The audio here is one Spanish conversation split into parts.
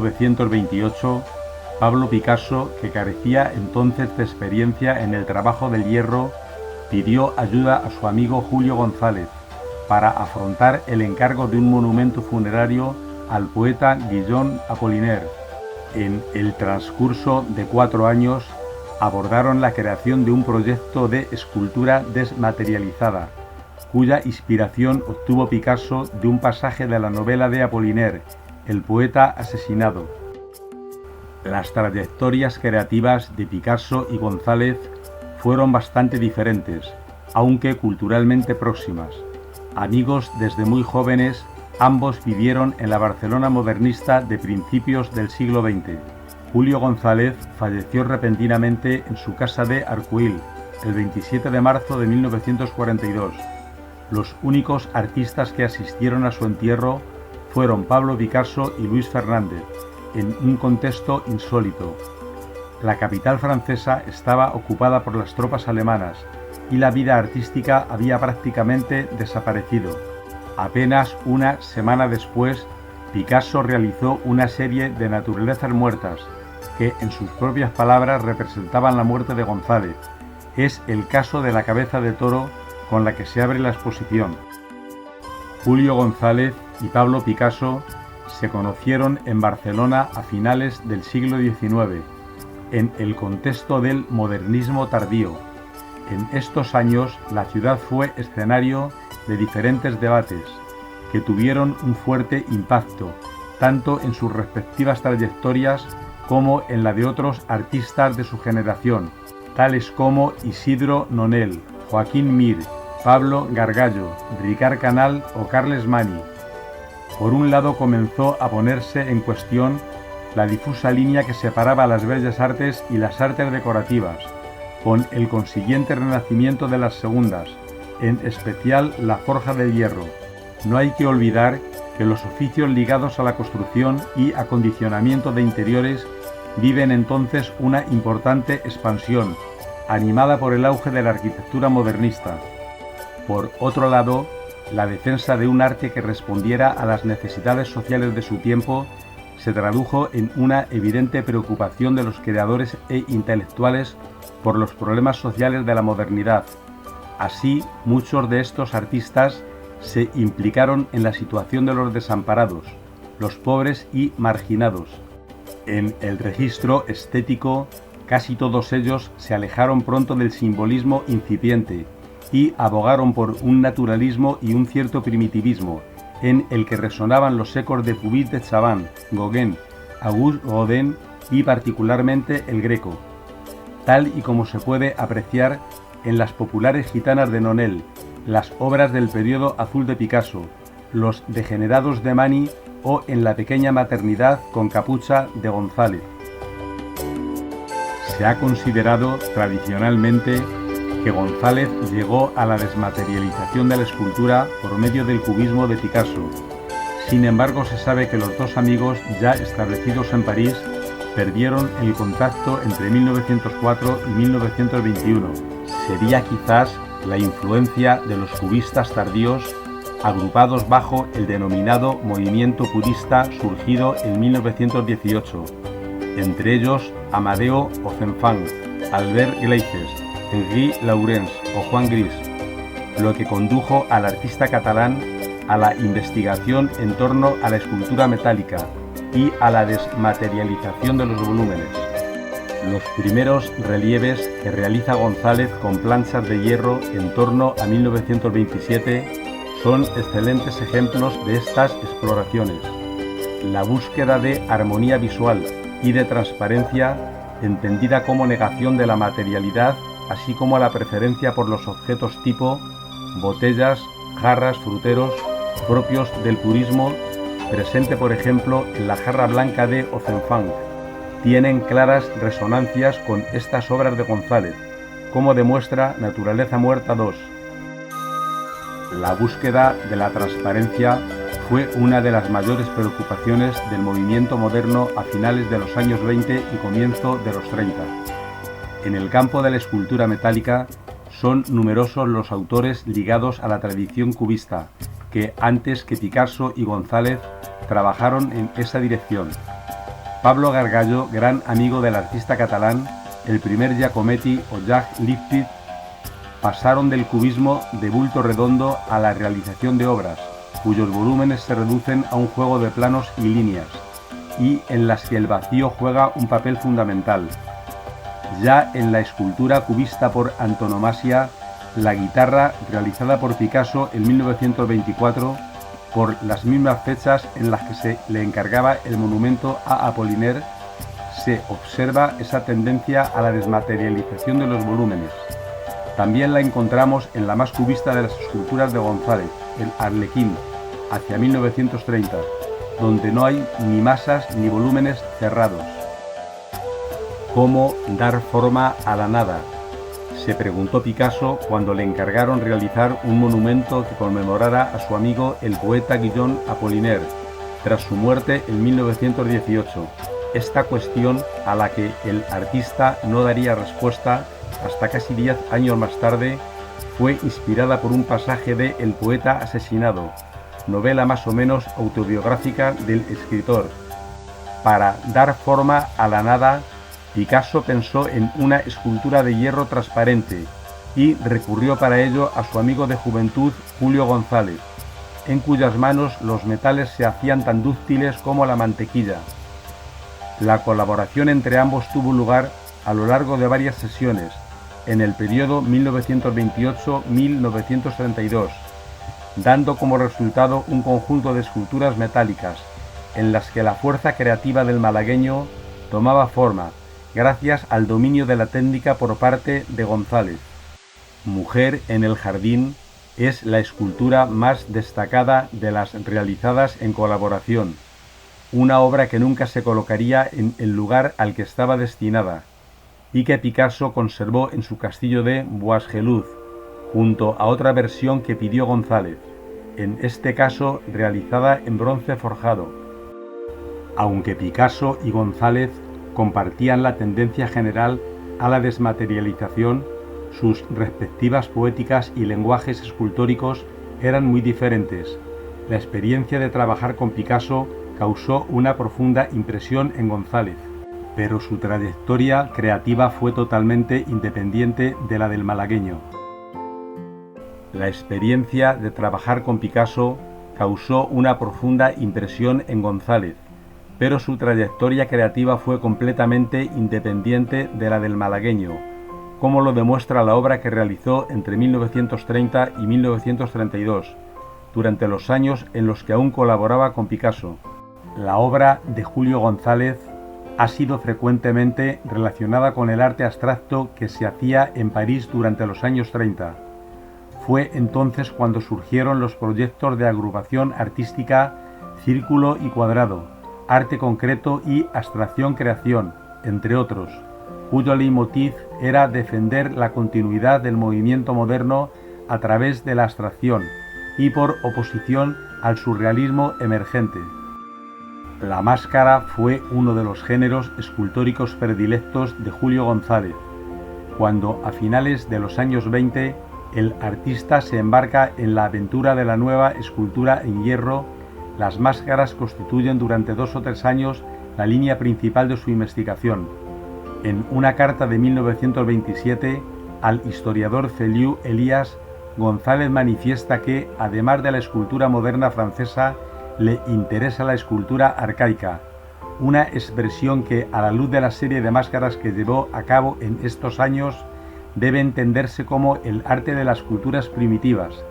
1928, Pablo Picasso, que carecía entonces de experiencia en el trabajo del hierro, pidió ayuda a su amigo Julio González para afrontar el encargo de un monumento funerario al poeta Guillaume Apollinaire. En el transcurso de 4 años abordaron la creación de un proyecto de escultura desmaterializada, cuya inspiración obtuvo Picasso de un pasaje de la novela de Apollinaire, El poeta asesinado. Las trayectorias creativas de Picasso y González fueron bastante diferentes, aunque culturalmente próximas. Amigos desde muy jóvenes, ambos vivieron en la Barcelona modernista de principios del siglo XX. Julio González falleció repentinamente en su casa de Arcueil, el 27 de marzo de 1942. Los únicos artistas que asistieron a su entierro fueron Pablo Picasso y Luis Fernández, en un contexto insólito. La capital francesa estaba ocupada por las tropas alemanas y la vida artística había prácticamente desaparecido. Apenas una semana después, Picasso realizó una serie de naturalezas muertas que, en sus propias palabras, representaban la muerte de González. Es el caso de la cabeza de toro con la que se abre la exposición. Julio González y Pablo Picasso se conocieron en Barcelona a finales del siglo XIX, en el contexto del modernismo tardío. En estos años, la ciudad fue escenario de diferentes debates, que tuvieron un fuerte impacto, tanto en sus respectivas trayectorias como en la de otros artistas de su generación, tales como Isidro Nonell, Joaquín Mir, Pablo Gargallo, Ricard Canal o Carles Mani. Por un lado, comenzó a ponerse en cuestión la difusa línea que separaba las bellas artes y las artes decorativas, con el consiguiente renacimiento de las segundas, en especial la forja de hierro. No hay que olvidar que los oficios ligados a la construcción y acondicionamiento de interiores viven entonces una importante expansión, animada por el auge de la arquitectura modernista. Por otro lado, la defensa de un arte que respondiera a las necesidades sociales de su tiempo se tradujo en una evidente preocupación de los creadores e intelectuales por los problemas sociales de la modernidad. Así, muchos de estos artistas se implicaron en la situación de los desamparados, los pobres y marginados. En el registro estético, casi todos ellos se alejaron pronto del simbolismo incipiente y abogaron por un naturalismo y un cierto primitivismo, en el que resonaban los ecos de Puvis de Chavannes, Gauguin, Auguste Rodin y particularmente el Greco, tal y como se puede apreciar en las populares gitanas de Nonell, las obras del periodo azul de Picasso, los degenerados de Mani o en la pequeña maternidad con capucha de González. Se ha considerado tradicionalmente que González llegó a la desmaterialización de la escultura por medio del cubismo de Picasso. Sin embargo, se sabe que los dos amigos, ya establecidos en París, perdieron el contacto entre 1904 y 1921. Sería quizás la influencia de los cubistas tardíos, agrupados bajo el denominado movimiento purista surgido en 1918, entre ellos Amadeo Ozenfant, Albert Gleizes, Henri Laurens o Juan Gris, lo que condujo al artista catalán a la investigación en torno a la escultura metálica y a la desmaterialización de los volúmenes. Los primeros relieves que realiza González con planchas de hierro en torno a 1927 son excelentes ejemplos de estas exploraciones. La búsqueda de armonía visual y de transparencia, entendida como negación de la materialidad, así como la preferencia por los objetos tipo botellas, jarras, fruteros, propios del purismo, presente por ejemplo en la jarra blanca de Ozenfant, tienen claras resonancias con estas obras de González, como demuestra Naturaleza Muerta 2. La búsqueda de la transparencia fue una de las mayores preocupaciones del movimiento moderno a finales de los años 20 y comienzo de los 30. En el campo de la escultura metálica son numerosos los autores ligados a la tradición cubista, que antes que Picasso y González trabajaron en esa dirección. Pablo Gargallo, gran amigo del artista catalán, el primer Giacometti o Jacques Lipchitz, pasaron del cubismo de bulto redondo a la realización de obras, cuyos volúmenes se reducen a un juego de planos y líneas, y en las que el vacío juega un papel fundamental. Ya en la escultura cubista por antonomasia, la guitarra, realizada por Picasso en 1924, por las mismas fechas en las que se le encargaba el monumento a Apollinaire, se observa esa tendencia a la desmaterialización de los volúmenes. También la encontramos en la más cubista de las esculturas de González, el Arlequín, hacia 1930, donde no hay ni masas ni volúmenes cerrados. ¿Cómo dar forma a la nada?, se preguntó Picasso cuando le encargaron realizar un monumento que conmemorara a su amigo el poeta Guillaume Apollinaire, tras su muerte en 1918. Esta cuestión, a la que el artista no daría respuesta hasta casi 10 años más tarde, fue inspirada por un pasaje de El poeta asesinado, novela más o menos autobiográfica del escritor. Para dar forma a la nada, Picasso pensó en una escultura de hierro transparente y recurrió para ello a su amigo de juventud Julio González, en cuyas manos los metales se hacían tan dúctiles como la mantequilla. La colaboración entre ambos tuvo lugar a lo largo de varias sesiones, en el periodo 1928-1932, dando como resultado un conjunto de esculturas metálicas, en las que la fuerza creativa del malagueño tomaba forma, gracias al dominio de la técnica por parte de González. Mujer en el jardín es la escultura más destacada de las realizadas en colaboración, una obra que nunca se colocaría en el lugar al que estaba destinada, y que Picasso conservó en su castillo de Boisgeluz, junto a otra versión que pidió González, en este caso realizada en bronce forjado. Aunque Picasso y González compartían la tendencia general a la desmaterialización, sus respectivas poéticas y lenguajes escultóricos eran muy diferentes. La experiencia de trabajar con Picasso causó una profunda impresión en González, pero su trayectoria creativa fue totalmente independiente de la del malagueño. La experiencia de trabajar con Picasso causó una profunda impresión en González, pero su trayectoria creativa fue completamente independiente de la del malagueño, como lo demuestra la obra que realizó entre 1930 y 1932, durante los años en los que aún colaboraba con Picasso. La obra de Julio González ha sido frecuentemente relacionada con el arte abstracto que se hacía en París durante los años 30. Fue entonces cuando surgieron los proyectos de agrupación artística Círculo y Cuadrado, Arte Concreto y Abstracción-Creación, entre otros, cuyo leitmotiv era defender la continuidad del movimiento moderno a través de la abstracción y por oposición al surrealismo emergente. La máscara fue uno de los géneros escultóricos predilectos de Julio González, cuando a finales de los años 20 el artista se embarca en la aventura de la nueva escultura en hierro. Las máscaras constituyen durante 2 o 3 años la línea principal de su investigación. En una carta de 1927 al historiador Feliu Elias, González manifiesta que, además de la escultura moderna francesa, le interesa la escultura arcaica, una expresión que, a la luz de la serie de máscaras que llevó a cabo en estos años, debe entenderse como el arte de las culturas primitivas,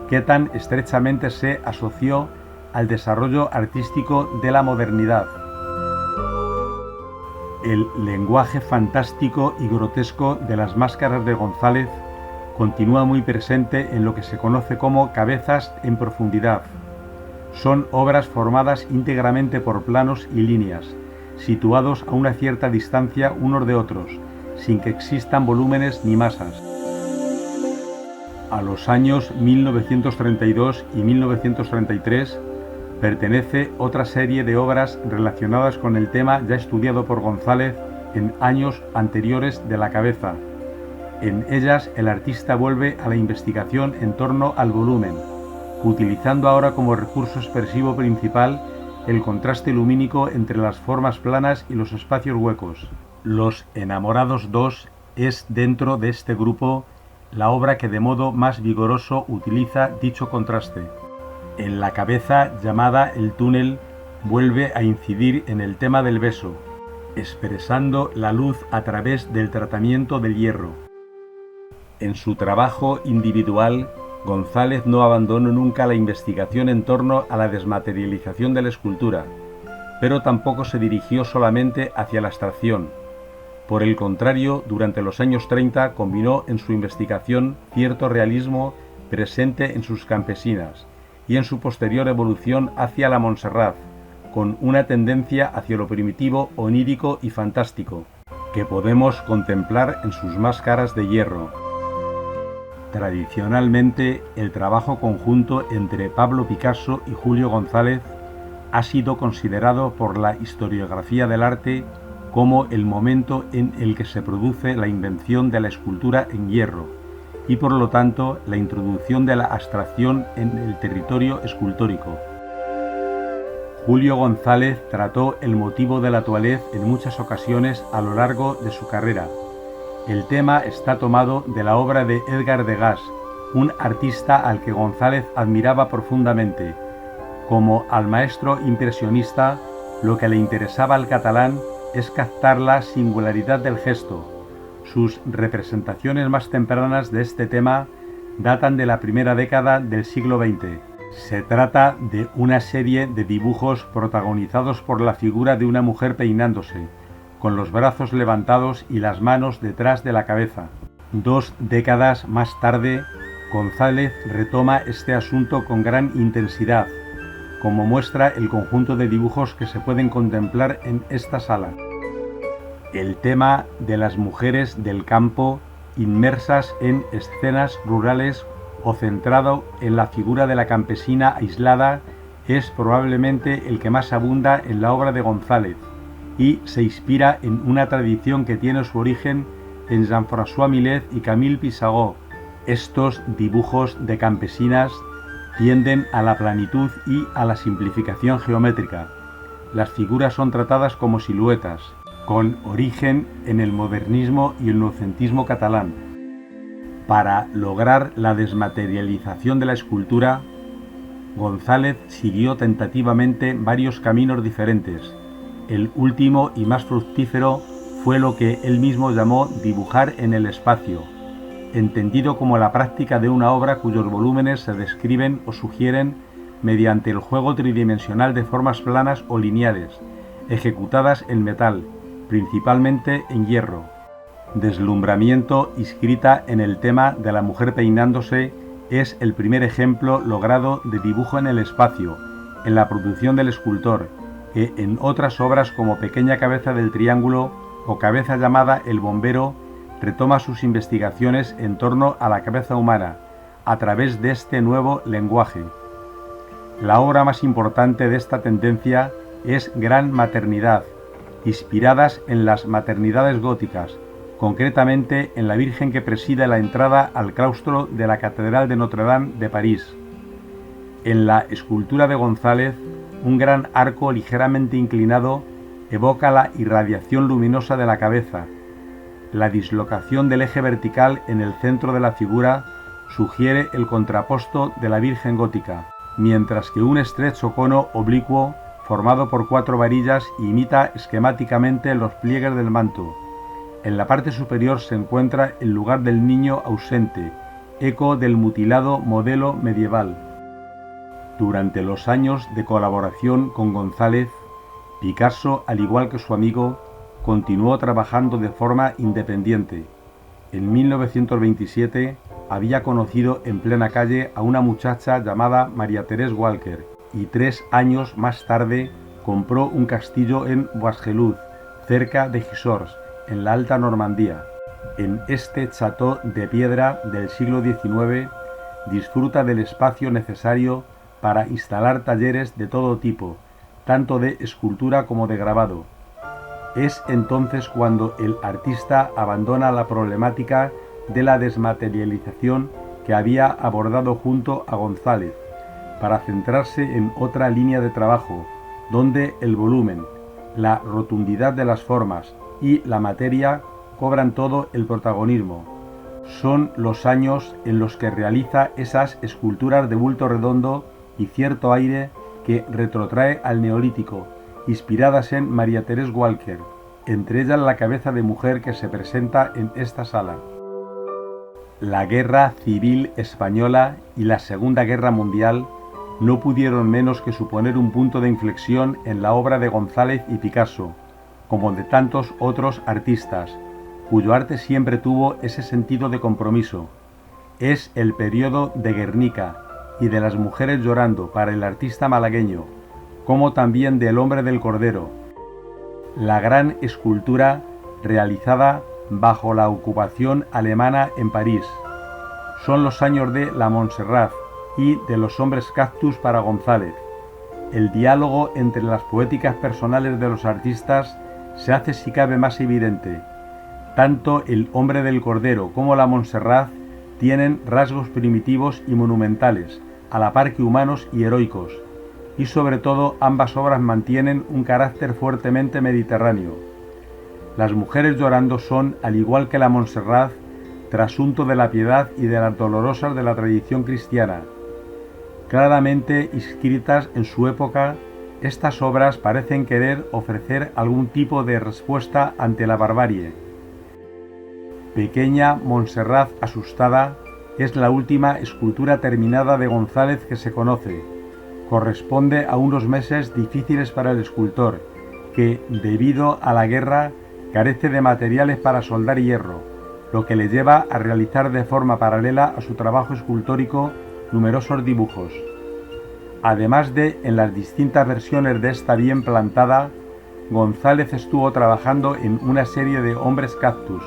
que tan estrechamente se asoció al desarrollo artístico de la modernidad. El lenguaje fantástico y grotesco de las máscaras de González continúa muy presente en lo que se conoce como cabezas en profundidad. Son obras formadas íntegramente por planos y líneas, situados a una cierta distancia unos de otros, sin que existan volúmenes ni masas. A los años 1932 y 1933 pertenece otra serie de obras relacionadas con el tema ya estudiado por González en años anteriores de la cabeza. En ellas el artista vuelve a la investigación en torno al volumen, utilizando ahora como recurso expresivo principal el contraste lumínico entre las formas planas y los espacios huecos. Los Enamorados II es, dentro de este grupo, la obra que de modo más vigoroso utiliza dicho contraste. En La cabeza, llamada El túnel, vuelve a incidir en el tema del beso, expresando la luz a través del tratamiento del hierro. En su trabajo individual, González no abandonó nunca la investigación en torno a la desmaterialización de la escultura, pero tampoco se dirigió solamente hacia la abstracción. Por el contrario, durante los años 30 combinó en su investigación cierto realismo presente en sus campesinas y en su posterior evolución hacia la Montserrat, con una tendencia hacia lo primitivo, onírico y fantástico, que podemos contemplar en sus máscaras de hierro. Tradicionalmente, el trabajo conjunto entre Pablo Picasso y Julio González ha sido considerado por la historiografía del arte como el momento en el que se produce la invención de la escultura en hierro y por lo tanto la introducción de la abstracción en el territorio escultórico. Julio González trató el motivo de la toilette en muchas ocasiones a lo largo de su carrera. El tema está tomado de la obra de Edgar Degas, un artista al que González admiraba profundamente. Como al maestro impresionista, lo que le interesaba al catalán es captar la singularidad del gesto. Sus representaciones más tempranas de este tema datan de la primera década del siglo XX. Se trata de una serie de dibujos protagonizados por la figura de una mujer peinándose, con los brazos levantados y las manos detrás de la cabeza. 2 décadas más tarde, González retoma este asunto con gran intensidad, como muestra el conjunto de dibujos que se pueden contemplar en esta sala. El tema de las mujeres del campo inmersas en escenas rurales o centrado en la figura de la campesina aislada es probablemente el que más abunda en la obra de González y se inspira en una tradición que tiene su origen en Jean-François Millet y Camille Pissarro. Estos dibujos de campesinas tienden a la planitud y a la simplificación geométrica. Las figuras son tratadas como siluetas, con origen en el modernismo y el noucentismo catalán. Para lograr la desmaterialización de la escultura, González siguió tentativamente varios caminos diferentes. El último y más fructífero fue lo que él mismo llamó dibujar en el espacio, entendido como la práctica de una obra cuyos volúmenes se describen o sugieren mediante el juego tridimensional de formas planas o lineales, ejecutadas en metal, principalmente en hierro. Deslumbramiento, inscrita en el tema de la mujer peinándose, es el primer ejemplo logrado de dibujo en el espacio, en la producción del escultor, que en otras obras como Pequeña cabeza del triángulo o Cabeza llamada El bombero, retoma sus investigaciones en torno a la cabeza humana, a través de este nuevo lenguaje. La obra más importante de esta tendencia es Gran Maternidad, inspiradas en las maternidades góticas, concretamente en la Virgen que preside la entrada al claustro de la Catedral de Notre-Dame de París. En la escultura de González, un gran arco ligeramente inclinado evoca la irradiación luminosa de la cabeza. La dislocación del eje vertical en el centro de la figura sugiere el contraposto de la Virgen gótica, mientras que un estrecho cono oblicuo formado por 4 varillas imita esquemáticamente los pliegues del manto. En la parte superior se encuentra el lugar del niño ausente, eco del mutilado modelo medieval. Durante los años de colaboración con González, Picasso, al igual que su amigo, continuó trabajando de forma independiente. En 1927 había conocido en plena calle a una muchacha llamada María Thérèse Walker y 3 años más tarde compró un castillo en Boisgelud, cerca de Gisors, en la Alta Normandía. En este chateau de piedra del siglo XIX disfruta del espacio necesario para instalar talleres de todo tipo, tanto de escultura como de grabado. Es entonces cuando el artista abandona la problemática de la desmaterialización que había abordado junto a González, para centrarse en otra línea de trabajo, donde el volumen, la rotundidad de las formas y la materia cobran todo el protagonismo. Son los años en los que realiza esas esculturas de bulto redondo y cierto aire que retrotrae al neolítico, inspiradas en María Teresa Walker, entre ellas la cabeza de mujer que se presenta en esta sala. La Guerra Civil Española y la Segunda Guerra Mundial no pudieron menos que suponer un punto de inflexión en la obra de González y Picasso, como de tantos otros artistas, cuyo arte siempre tuvo ese sentido de compromiso. Es el periodo de Guernica y de las mujeres llorando para el artista malagueño, como también del Hombre del Cordero, la gran escultura realizada bajo la ocupación alemana en París. Son los años de La Montserrat y de los hombres cactus para González. El diálogo entre las poéticas personales de los artistas se hace si cabe más evidente. Tanto el Hombre del Cordero como la Montserrat tienen rasgos primitivos y monumentales, a la par que humanos y heroicos, y sobre todo ambas obras mantienen un carácter fuertemente mediterráneo. Las mujeres llorando son, al igual que la Montserrat, trasunto de la piedad y de las dolorosas de la tradición cristiana. Claramente inscritas en su época, estas obras parecen querer ofrecer algún tipo de respuesta ante la barbarie. Pequeña Montserrat asustada es la última escultura terminada de González que se conoce. Corresponde a unos meses difíciles para el escultor, que, debido a la guerra, carece de materiales para soldar hierro, lo que le lleva a realizar de forma paralela a su trabajo escultórico numerosos dibujos. Además de en las distintas versiones de esta bien plantada, González estuvo trabajando en una serie de hombres cactus.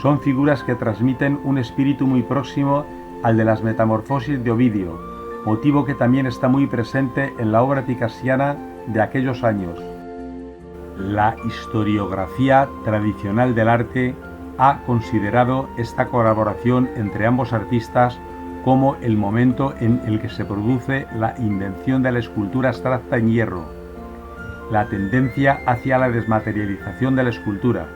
Son figuras que transmiten un espíritu muy próximo al de las Metamorfosis de Ovidio, motivo que también está muy presente en la obra picassiana de aquellos años. La historiografía tradicional del arte ha considerado esta colaboración entre ambos artistas como el momento en el que se produce la invención de la escultura abstracta en hierro, la tendencia hacia la desmaterialización de la escultura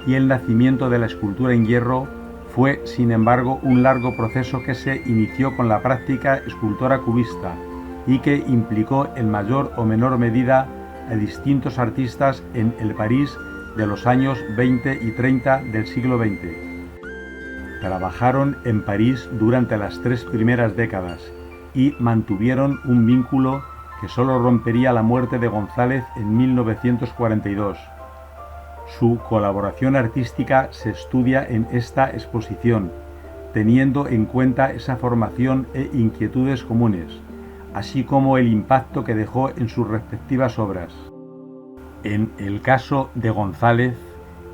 y el nacimiento de la escultura en hierro fue, sin embargo, un largo proceso que se inició con la práctica escultora cubista y que implicó en mayor o menor medida a distintos artistas en el París de los años 20 y 30 del siglo XX. Trabajaron en París durante las 3 primeras décadas y mantuvieron un vínculo que solo rompería la muerte de González en 1942. Su colaboración artística se estudia en esta exposición, teniendo en cuenta esa formación e inquietudes comunes, así como el impacto que dejó en sus respectivas obras. En el caso de González,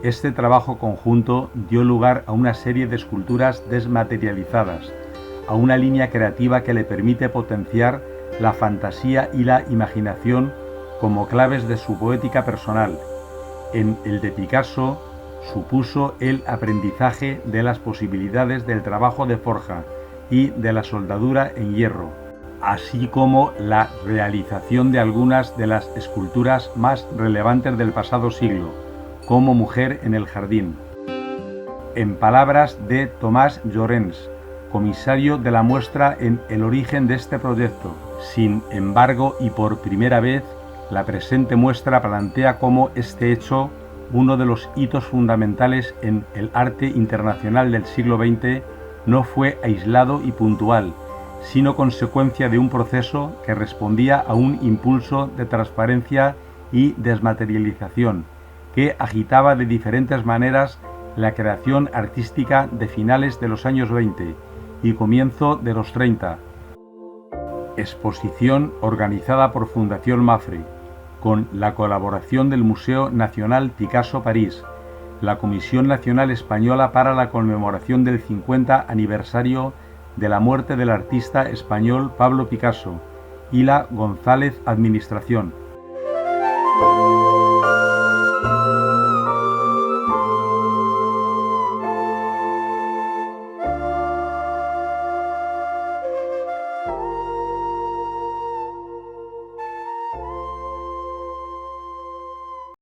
este trabajo conjunto dio lugar a una serie de esculturas desmaterializadas, a una línea creativa que le permite potenciar la fantasía y la imaginación como claves de su poética personal. En el de Picasso supuso el aprendizaje de las posibilidades del trabajo de forja y de la soldadura en hierro, así como la realización de algunas de las esculturas más relevantes del pasado siglo, como Mujer en el jardín. En palabras de Tomás Llorens, comisario de la muestra en el origen de este proyecto, sin embargo y por primera vez, la presente muestra plantea como este hecho uno de los hitos fundamentales en el arte internacional del siglo XX no fue aislado y puntual, sino consecuencia de un proceso que respondía a un impulso de transparencia y desmaterialización que agitaba de diferentes maneras la creación artística de finales de los años 20 y comienzo de los 30. Exposición organizada por Fundación Mapfre, con la colaboración del Museo Nacional Picasso París, la Comisión Nacional Española para la conmemoración del 50 aniversario de la muerte del artista español Pablo Picasso y la González Administración.